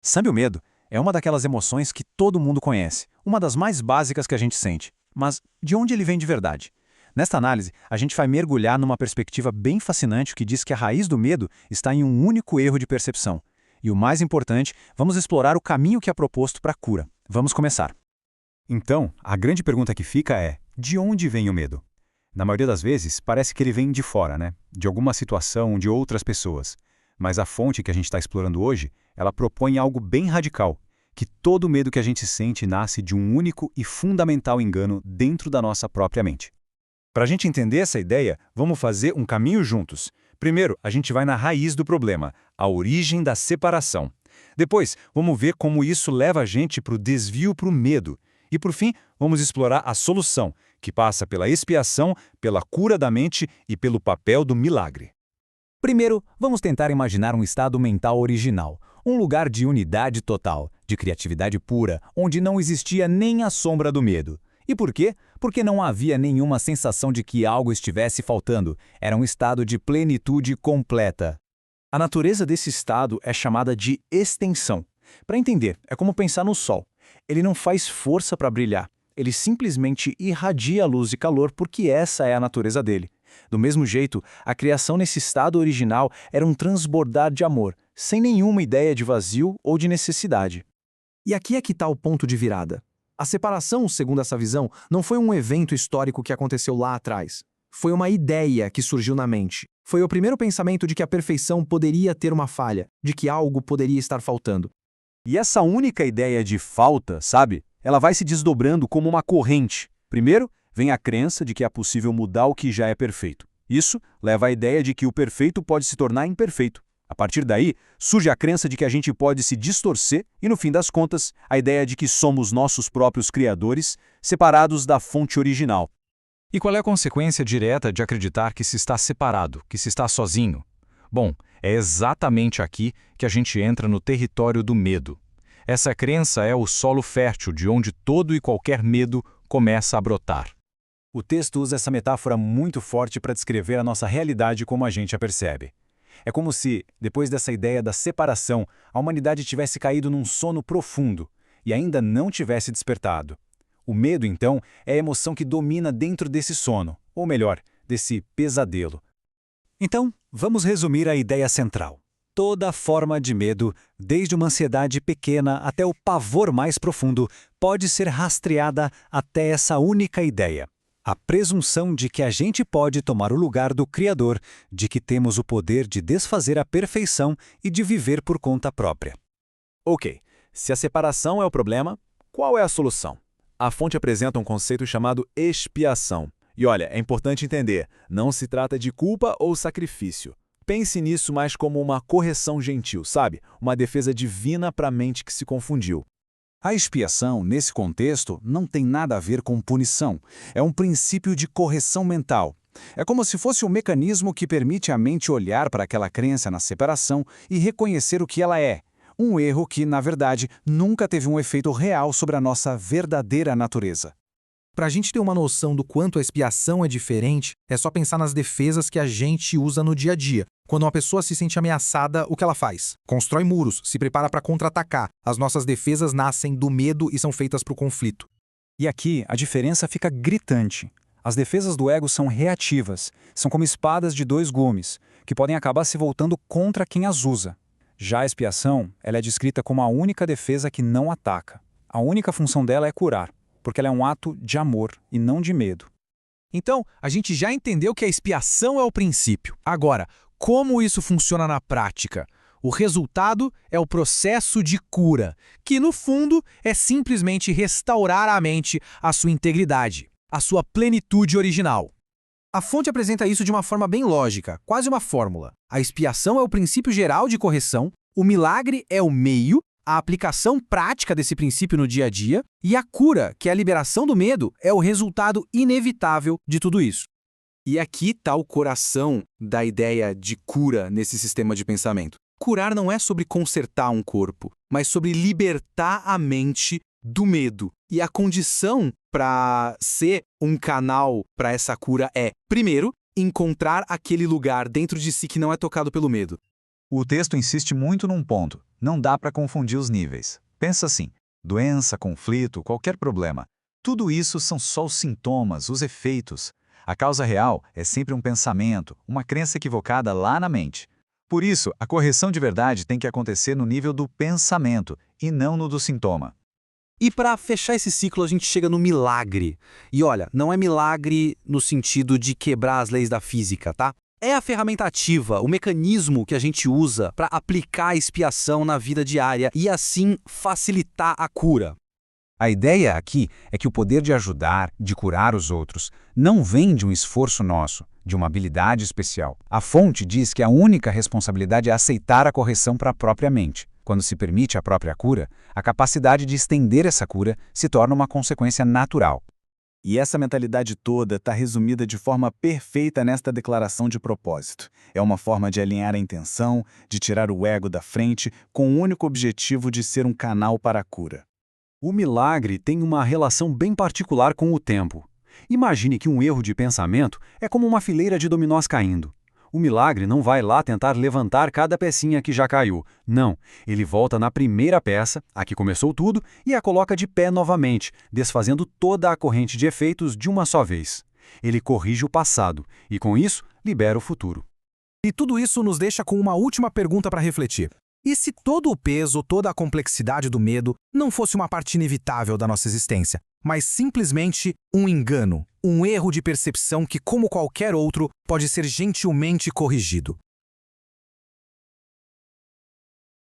Sabe, o medo é uma daquelas emoções que todo mundo conhece, uma das mais básicas que a gente sente. Mas de onde ele vem de verdade? Nesta análise, a gente vai mergulhar numa perspectiva bem fascinante que diz que a raiz do medo está em um único erro de percepção. E o mais importante, vamos explorar o caminho que é proposto para a cura. Vamos começar. Então, a grande pergunta que fica é: de onde vem o medo? Na maioria das vezes, parece que ele vem de fora, né? De alguma situação, de outras pessoas. Mas a fonte que a gente está explorando hoje, ela propõe algo bem radical, que todo medo que a gente sente nasce de um único e fundamental engano dentro da nossa própria mente. Para a gente entender essa ideia, vamos fazer um caminho juntos. Primeiro, a gente vai na raiz do problema, a origem da separação. Depois, vamos ver como isso leva a gente para o desvio para o medo. E por fim, vamos explorar a solução, que passa pela expiação, pela cura da mente e pelo papel do milagre. Primeiro, vamos tentar imaginar um estado mental original, um lugar de unidade total, de criatividade pura, onde não existia nem a sombra do medo. E por quê? Porque não havia nenhuma sensação de que algo estivesse faltando. Era um estado de plenitude completa. A natureza desse estado é chamada de extensão. Para entender, é como pensar no sol. Ele não faz força para brilhar. Ele simplesmente irradia luz e calor porque essa é a natureza dele. Do mesmo jeito, a criação nesse estado original era um transbordar de amor, sem nenhuma ideia de vazio ou de necessidade. E aqui é que está o ponto de virada. A separação, segundo essa visão, não foi um evento histórico que aconteceu lá atrás. Foi uma ideia que surgiu na mente. Foi o primeiro pensamento de que a perfeição poderia ter uma falha, de que algo poderia estar faltando. E essa única ideia de falta, sabe? Ela vai se desdobrando como uma corrente. Primeiro, vem a crença de que é possível mudar o que já é perfeito. Isso leva à ideia de que o perfeito pode se tornar imperfeito. A partir daí, surge a crença de que a gente pode se distorcer e, no fim das contas, a ideia de que somos nossos próprios criadores, separados da fonte original. E qual é a consequência direta de acreditar que se está separado, que se está sozinho? Bom, é exatamente aqui que a gente entra no território do medo. Essa crença é o solo fértil de onde todo e qualquer medo começa a brotar. O texto usa essa metáfora muito forte para descrever a nossa realidade como a gente a percebe. É como se, depois dessa ideia da separação, a humanidade tivesse caído num sono profundo e ainda não tivesse despertado. O medo, então, é a emoção que domina dentro desse sono, ou melhor, desse pesadelo. Então, vamos resumir a ideia central. Toda forma de medo, desde uma ansiedade pequena até o pavor mais profundo, pode ser rastreada até essa única ideia. A presunção de que a gente pode tomar o lugar do Criador, de que temos o poder de desfazer a perfeição e de viver por conta própria. Ok, se a separação é o problema, qual é a solução? A fonte apresenta um conceito chamado expiação. E olha, é importante entender, não se trata de culpa ou sacrifício. Pense nisso mais como uma correção gentil, sabe? Uma defesa divina para a mente que se confundiu. A expiação, nesse contexto, não tem nada a ver com punição. É um princípio de correção mental. É como se fosse um mecanismo que permite à mente olhar para aquela crença na separação e reconhecer o que ela é. Um erro que, na verdade, nunca teve um efeito real sobre a nossa verdadeira natureza. Para a gente ter uma noção do quanto a expiação é diferente, é só pensar nas defesas que a gente usa no dia a dia. Quando uma pessoa se sente ameaçada, o que ela faz? Constrói muros, se prepara para contra-atacar. As nossas defesas nascem do medo e são feitas para o conflito. E aqui a diferença fica gritante. As defesas do ego são reativas, são como espadas de dois gumes, que podem acabar se voltando contra quem as usa. Já a expiação, ela é descrita como a única defesa que não ataca. A única função dela é curar, porque ela é um ato de amor e não de medo. Então, a gente já entendeu que a expiação é o princípio. Agora, como isso funciona na prática? O resultado é o processo de cura, que no fundo é simplesmente restaurar a mente à sua integridade, à sua plenitude original. A fonte apresenta isso de uma forma bem lógica, quase uma fórmula. A expiação é o princípio geral de correção, o milagre é o meio, a aplicação prática desse princípio no dia a dia, e a cura, que é a liberação do medo, é o resultado inevitável de tudo isso. E aqui está o coração da ideia de cura nesse sistema de pensamento. Curar não é sobre consertar um corpo, mas sobre libertar a mente do medo. E a condição para ser um canal para essa cura é, primeiro, encontrar aquele lugar dentro de si que não é tocado pelo medo. O texto insiste muito num ponto. Não dá para confundir os níveis. Pensa assim: doença, conflito, qualquer problema. Tudo isso são só os sintomas, os efeitos. A causa real é sempre um pensamento, uma crença equivocada lá na mente. Por isso, a correção de verdade tem que acontecer no nível do pensamento e não no do sintoma. E para fechar esse ciclo, a gente chega no milagre. E olha, não é milagre no sentido de quebrar as leis da física, tá? É a ferramenta ativa, o mecanismo que a gente usa para aplicar a expiação na vida diária e assim facilitar a cura. A ideia aqui é que o poder de ajudar, de curar os outros, não vem de um esforço nosso, de uma habilidade especial. A fonte diz que a única responsabilidade é aceitar a correção para a própria mente. Quando se permite a própria cura, a capacidade de estender essa cura se torna uma consequência natural. E essa mentalidade toda está resumida de forma perfeita nesta declaração de propósito. É uma forma de alinhar a intenção, de tirar o ego da frente, com o único objetivo de ser um canal para a cura. O milagre tem uma relação bem particular com o tempo. Imagine que um erro de pensamento é como uma fileira de dominós caindo. O milagre não vai lá tentar levantar cada pecinha que já caiu. Não, ele volta na primeira peça, a que começou tudo, e a coloca de pé novamente, desfazendo toda a corrente de efeitos de uma só vez. Ele corrige o passado e, com isso, libera o futuro. E tudo isso nos deixa com uma última pergunta para refletir. E se todo o peso, toda a complexidade do medo não fosse uma parte inevitável da nossa existência, mas simplesmente um engano, um erro de percepção que, como qualquer outro, pode ser gentilmente corrigido?